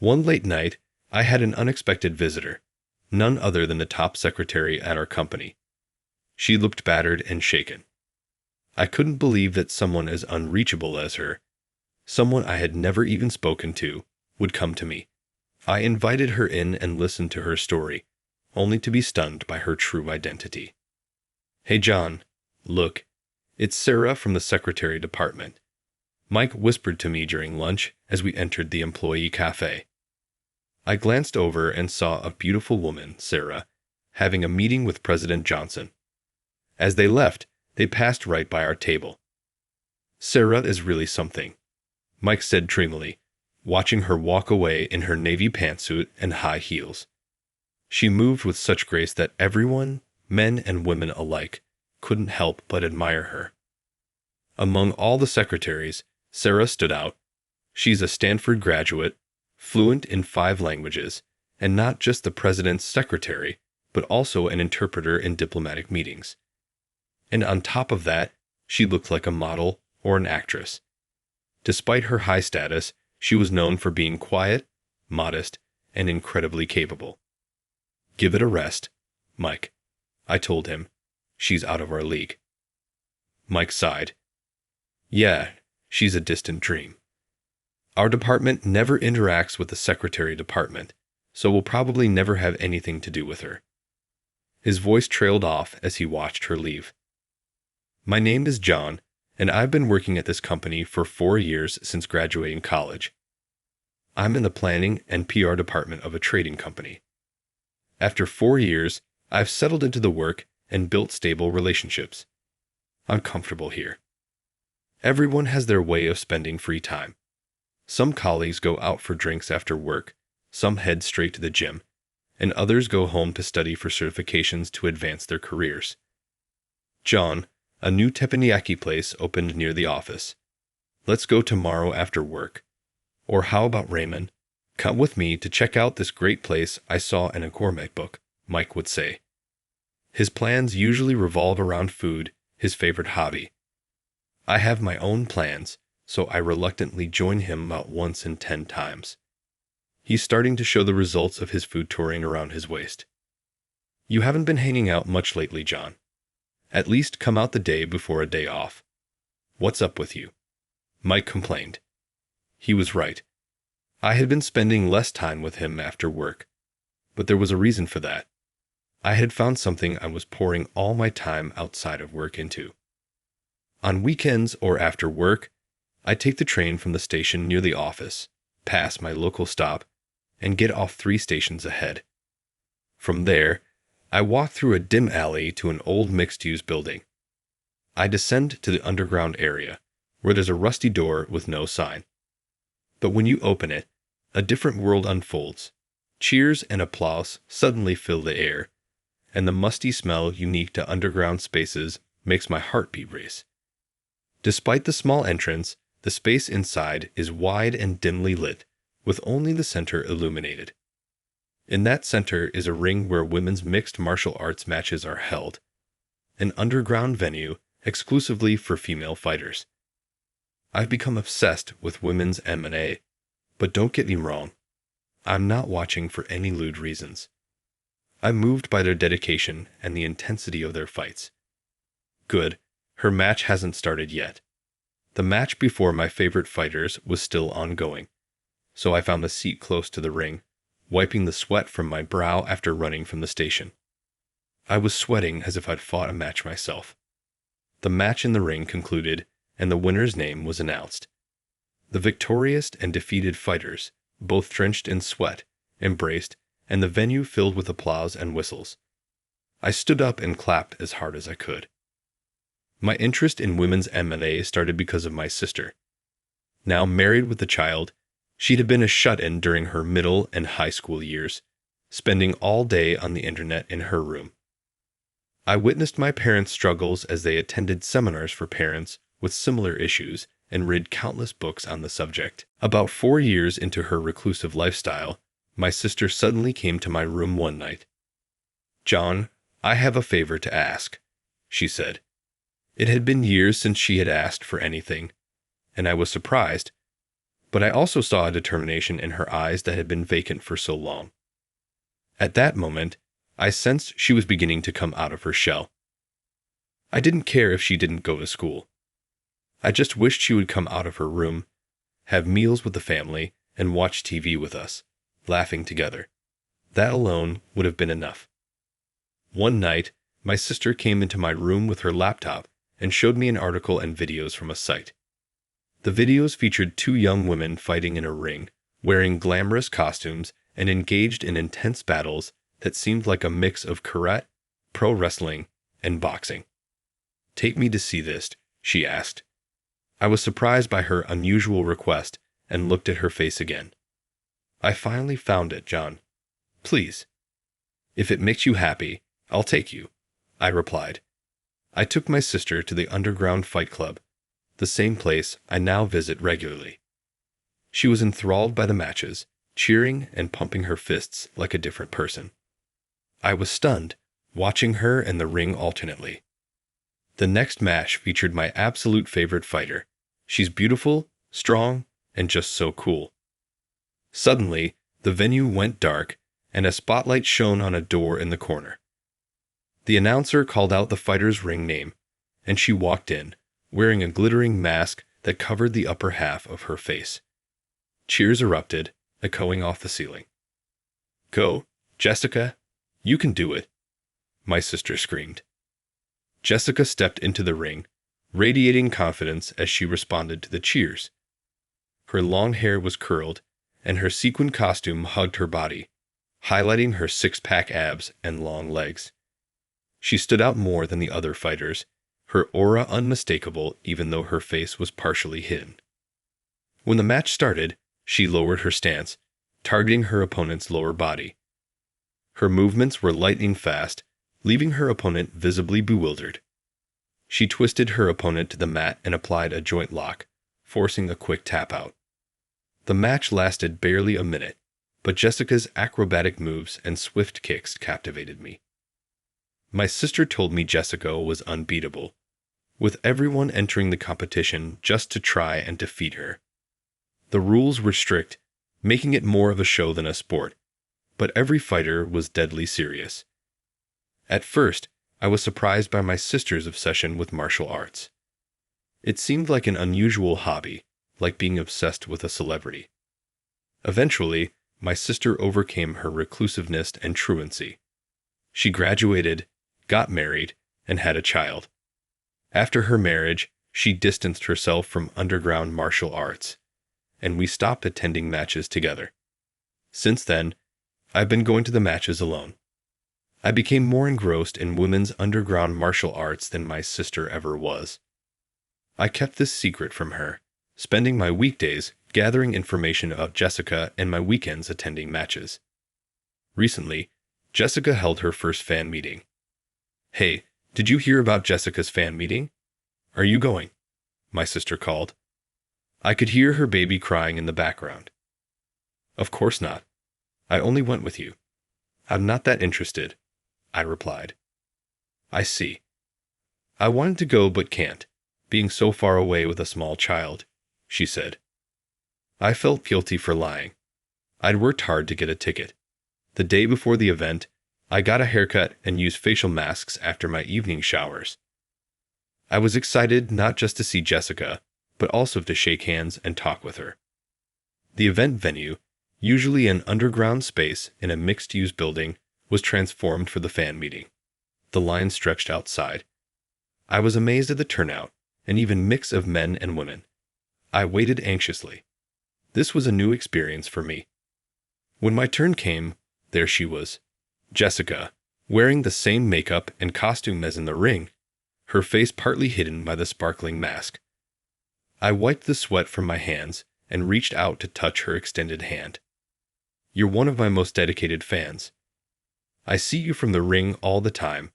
One late night, I had an unexpected visitor, none other than the top secretary at our company. She looked battered and shaken. I couldn't believe that someone as unreachable as her, someone I had never even spoken to, would come to me. I invited her in and listened to her story, only to be stunned by her true identity. "Hey John, look, it's Sarah from the secretary department," Mike whispered to me during lunch as we entered the employee cafe. I glanced over and saw a beautiful woman, Sarah, having a meeting with President Johnson. As they left, they passed right by our table. "Sarah is really something," Mike said dreamily, watching her walk away in her navy pantsuit and high heels. She moved with such grace that everyone, men and women alike, couldn't help but admire her. Among all the secretaries, Sarah stood out. She's a Stanford graduate, fluent in 5 languages, and not just the president's secretary, but also an interpreter in diplomatic meetings. And on top of that, she looked like a model or an actress. Despite her high status, she was known for being quiet, modest, and incredibly capable. "Give it a rest, Mike," I told him. "She's out of our league." Mike sighed. "Yeah, she's a distant dream. Our department never interacts with the secretary department, so we'll probably never have anything to do with her." His voice trailed off as he watched her leave. "My name is John, and I've been working at this company for 4 years since graduating college. I'm in the planning and PR department of a trading company. After 4 years, I've settled into the work and built stable relationships. I'm comfortable here. Everyone has their way of spending free time. Some colleagues go out for drinks after work, some head straight to the gym, and others go home to study for certifications to advance their careers. John, a new teppanyaki place opened near the office. Let's go tomorrow after work. Or how about Raymond? Come with me to check out this great place I saw in a gourmet book," Mike would say. His plans usually revolve around food, his favorite hobby. I have my own plans, so I reluctantly join him about once in 10 times. He's starting to show the results of his food touring around his waist. "You haven't been hanging out much lately, John. At least come out the day before a day off. What's up with you?" Mike complained. He was right. I had been spending less time with him after work, but there was a reason for that. I had found something I was pouring all my time outside of work into. On weekends or after work, I take the train from the station near the office, pass my local stop, and get off 3 stations ahead. From there, I walk through a dim alley to an old mixed-use building. I descend to the underground area, where there's a rusty door with no sign. But when you open it, a different world unfolds. Cheers and applause suddenly fill the air, and the musty smell unique to underground spaces makes my heartbeat race. Despite the small entrance, the space inside is wide and dimly lit, with only the center illuminated. In that center is a ring where women's mixed martial arts matches are held, an underground venue exclusively for female fighters. I've become obsessed with women's M&A, but don't get me wrong, I'm not watching for any lewd reasons. I'm moved by their dedication and the intensity of their fights. Good, her match hasn't started yet. The match before my favorite fighters was still ongoing, so I found a seat close to the ring, wiping the sweat from my brow after running from the station. I was sweating as if I'd fought a match myself. The match in the ring concluded, and the winner's name was announced. The victorious and defeated fighters, both drenched in sweat, embraced, and the venue filled with applause and whistles. I stood up and clapped as hard as I could. My interest in women's M&A started because of my sister. Now married with a child, she'd have been a shut-in during her middle and high school years, spending all day on the internet in her room. I witnessed my parents' struggles as they attended seminars for parents with similar issues and read countless books on the subject. About 4 years into her reclusive lifestyle, my sister suddenly came to my room one night. "John, I have a favor to ask," she said. It had been years since she had asked for anything, and I was surprised, but I also saw a determination in her eyes that had been vacant for so long. At that moment, I sensed she was beginning to come out of her shell. I didn't care if she didn't go to school. I just wished she would come out of her room, have meals with the family, and watch TV with us, laughing together. That alone would have been enough. One night, my sister came into my room with her laptop and showed me an article and videos from a site. The videos featured two young women fighting in a ring, wearing glamorous costumes and engaged in intense battles that seemed like a mix of karate, pro wrestling, and boxing. "Take me to see this," she asked. I was surprised by her unusual request and looked at her face again. "I finally found it, John. Please. If it makes you happy, I'll take you," I replied. I took my sister to the underground fight club, the same place I now visit regularly. She was enthralled by the matches, cheering and pumping her fists like a different person. I was stunned, watching her and the ring alternately. The next match featured my absolute favorite fighter. She's beautiful, strong, and just so cool. Suddenly, the venue went dark, and a spotlight shone on a door in the corner. The announcer called out the fighter's ring name, and she walked in, wearing a glittering mask that covered the upper half of her face. Cheers erupted, echoing off the ceiling. "Go, Jessica! You can do it!" my sister screamed. Jessica stepped into the ring, radiating confidence as she responded to the cheers. Her long hair was curled, and her sequin costume hugged her body, highlighting her six-pack abs and long legs. She stood out more than the other fighters, her aura unmistakable even though her face was partially hidden. When the match started, she lowered her stance, targeting her opponent's lower body. Her movements were lightning fast, leaving her opponent visibly bewildered. She twisted her opponent to the mat and applied a joint lock, forcing a quick tap-out. The match lasted barely a minute, but Jessica's acrobatic moves and swift kicks captivated me. My sister told me Jessica was unbeatable, with everyone entering the competition just to try and defeat her. The rules were strict, making it more of a show than a sport, but every fighter was deadly serious. At first, I was surprised by my sister's obsession with martial arts. It seemed like an unusual hobby, like being obsessed with a celebrity. Eventually, my sister overcame her reclusiveness and truancy. She graduated, got married, and had a child. After her marriage, she distanced herself from underground martial arts, and we stopped attending matches together. Since then, I've been going to the matches alone. I became more engrossed in women's underground martial arts than my sister ever was. I kept this secret from her, spending my weekdays gathering information about Jessica and my weekends attending matches. Recently, Jessica held her first fan meeting. "Hey, did you hear about Jessica's fan meeting? Are you going?" my sister called. I could hear her baby crying in the background. "Of course not. I only went with you. I'm not that interested," I replied. "I see. I wanted to go but can't, being so far away with a small child," she said. I felt guilty for lying. I'd worked hard to get a ticket. The day before the event, I got a haircut and used facial masks after my evening showers. I was excited not just to see Jessica, but also to shake hands and talk with her. The event venue, usually an underground space in a mixed-use building, was transformed for the fan meeting. The line stretched outside. I was amazed at the turnout, an even mix of men and women. I waited anxiously. This was a new experience for me. When my turn came, there she was, Jessica, wearing the same makeup and costume as in the ring, her face partly hidden by the sparkling mask. I wiped the sweat from my hands and reached out to touch her extended hand. "You're one of my most dedicated fans. I see you from the ring all the time,"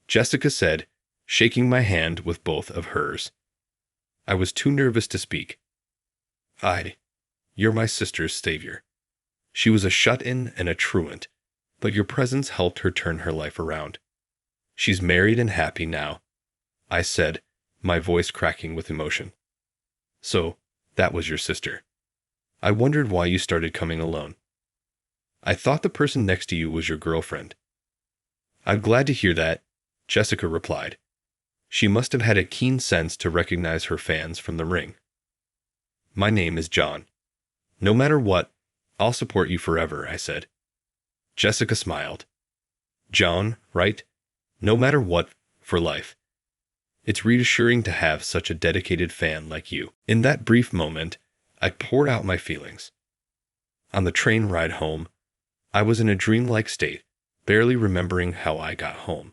Jessica said, shaking my hand with both of hers. I was too nervous to speak. "You're my sister's savior. She was a shut-in and a truant, but your presence helped her turn her life around. She's married and happy now," I said, my voice cracking with emotion. "So, that was your sister." I wondered why you started coming alone. I thought the person next to you was your girlfriend. I'm glad to hear that, Jessica replied. She must have had a keen sense to recognize her fans from the ring. My name is John. No matter what, I'll support you forever, I said. Jessica smiled. John, right? No matter what, for life. It's reassuring to have such a dedicated fan like you. In that brief moment, I poured out my feelings. On the train ride home, I was in a dreamlike state, barely remembering how I got home.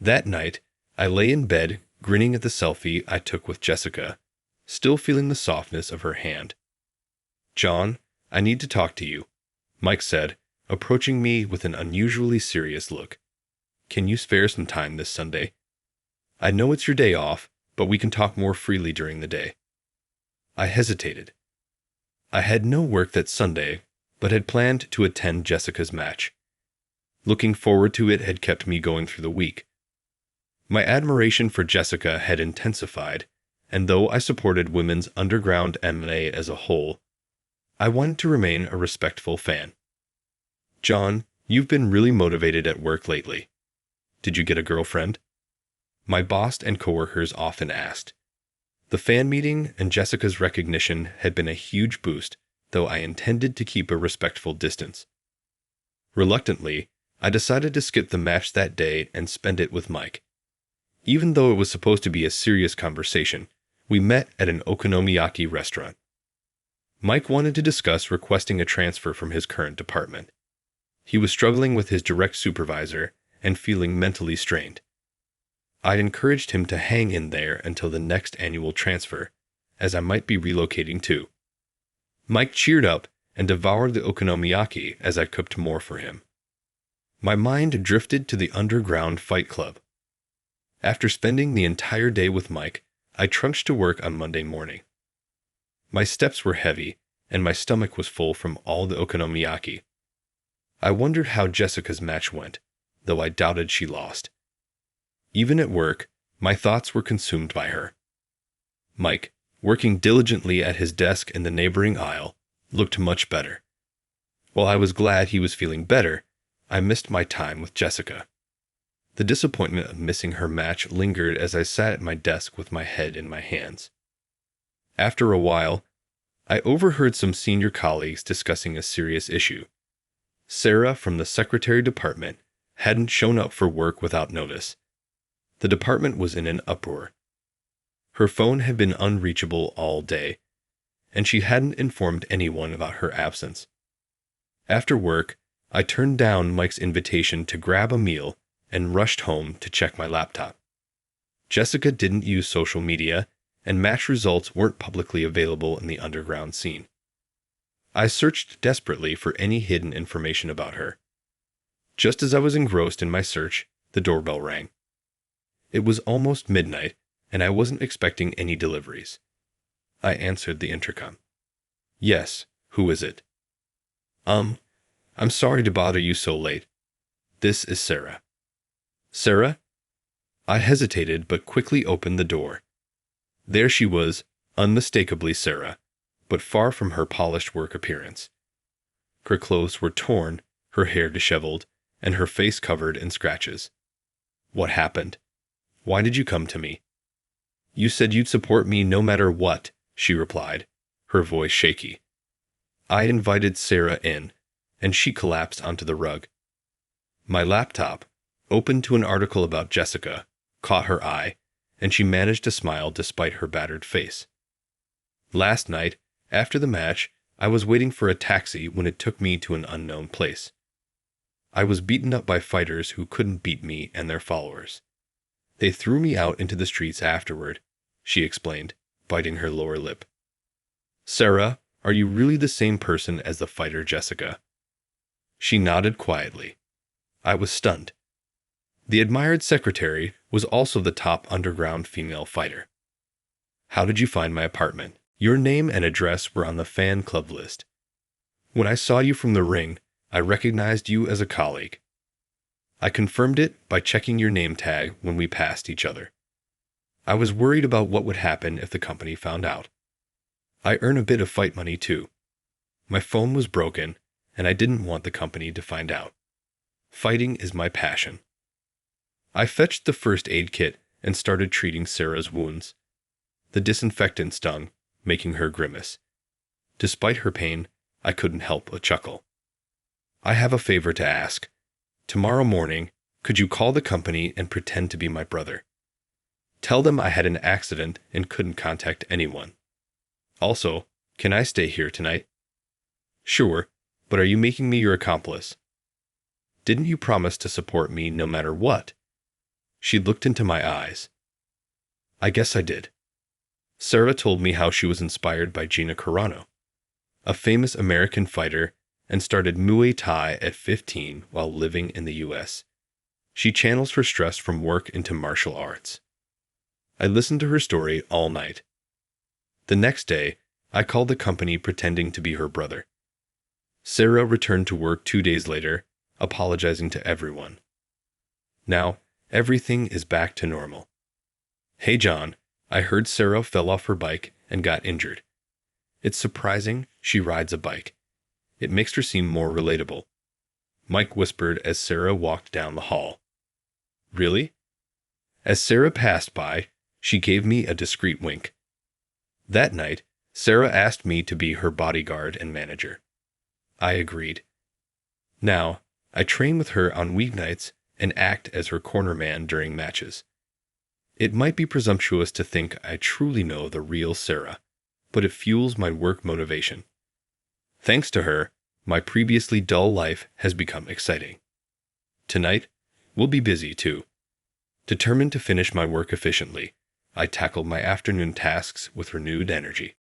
That night, I lay in bed, grinning at the selfie I took with Jessica, still feeling the softness of her hand. John, I need to talk to you, Mike said, approaching me with an unusually serious look. Can you spare some time this Sunday? I know it's your day off, but we can talk more freely during the day. I hesitated. I had no work that Sunday, but had planned to attend Jessica's match. Looking forward to it had kept me going through the week. My admiration for Jessica had intensified, and though I supported women's underground MMA as a whole, I wanted to remain a respectful fan. John, you've been really motivated at work lately. Did you get a girlfriend? My boss and coworkers often asked. The fan meeting and Jessica's recognition had been a huge boost, though I intended to keep a respectful distance. Reluctantly, I decided to skip the match that day and spend it with Mike. Even though it was supposed to be a serious conversation, we met at an okonomiyaki restaurant. Mike wanted to discuss requesting a transfer from his current department. He was struggling with his direct supervisor and feeling mentally strained. I'd encouraged him to hang in there until the next annual transfer, as I might be relocating too. Mike cheered up and devoured the okonomiyaki as I cooked more for him. My mind drifted to the underground fight club. After spending the entire day with Mike, I trudged to work on Monday morning. My steps were heavy, and my stomach was full from all the okonomiyaki. I wondered how Jessica's match went, though I doubted she lost. Even at work, my thoughts were consumed by her. Mike, working diligently at his desk in the neighboring aisle, looked much better. While I was glad he was feeling better, I missed my time with Jessica. The disappointment of missing her match lingered as I sat at my desk with my head in my hands. After a while, I overheard some senior colleagues discussing a serious issue. Sarah from the secretary department hadn't shown up for work without notice. The department was in an uproar. Her phone had been unreachable all day, and she hadn't informed anyone about her absence. After work, I turned down Mike's invitation to grab a meal and rushed home to check my laptop. Jessica didn't use social media, and match results weren't publicly available in the underground scene. I searched desperately for any hidden information about her. Just as I was engrossed in my search, the doorbell rang. It was almost midnight, and I wasn't expecting any deliveries. I answered the intercom. Yes, who is it? I'm sorry to bother you so late. This is Sarah. Sarah? I hesitated but quickly opened the door. There she was, unmistakably Sarah, but far from her polished work appearance. Her clothes were torn, her hair disheveled, and her face covered in scratches. What happened? Why did you come to me? You said you'd support me no matter what, she replied, her voice shaky. I invited Sarah in, and she collapsed onto the rug. My laptop, open to an article about Jessica, caught her eye, and she managed to smile despite her battered face. Last night, after the match, I was waiting for a taxi when it took me to an unknown place. I was beaten up by fighters who couldn't beat me and their followers. They threw me out into the streets afterward, she explained, biting her lower lip. Sarah, are you really the same person as the fighter Jessica? She nodded quietly. I was stunned. The admired secretary was also the top underground female fighter. How did you find my apartment? Your name and address were on the fan club list. When I saw you from the ring, I recognized you as a colleague. I confirmed it by checking your name tag when we passed each other. I was worried about what would happen if the company found out. I earn a bit of fight money too, My phone was broken, and I didn't want the company to find out. Fighting is my passion. I fetched the first aid kit and started treating Sarah's wounds. The disinfectant stung, making her grimace. Despite her pain, I couldn't help but chuckle. I have a favor to ask. Tomorrow morning, could you call the company and pretend to be my brother? Tell them I had an accident and couldn't contact anyone. Also, can I stay here tonight? Sure, but are you making me your accomplice? Didn't you promise to support me no matter what? She looked into my eyes. I guess I did. Sarah told me how she was inspired by Gina Carano, a famous American fighter, and started Muay Thai at 15 while living in the US. She channels her stress from work into martial arts. I listened to her story all night. The next day, I called the company pretending to be her brother. Sarah returned to work 2 days later, apologizing to everyone. Now, everything is back to normal. Hey John, I heard Sarah fell off her bike and got injured. It's surprising she rides a bike. It makes her seem more relatable. Mike whispered as Sarah walked down the hall. Really? As Sarah passed by, she gave me a discreet wink. That night, Sarah asked me to be her bodyguard and manager. I agreed. Now, I train with her on weeknights and act as her corner man during matches. It might be presumptuous to think I truly know the real Sarah, but it fuels my work motivation. Thanks to her, my previously dull life has become exciting. Tonight, we'll be busy too. Determined to finish my work efficiently, I tackled my afternoon tasks with renewed energy.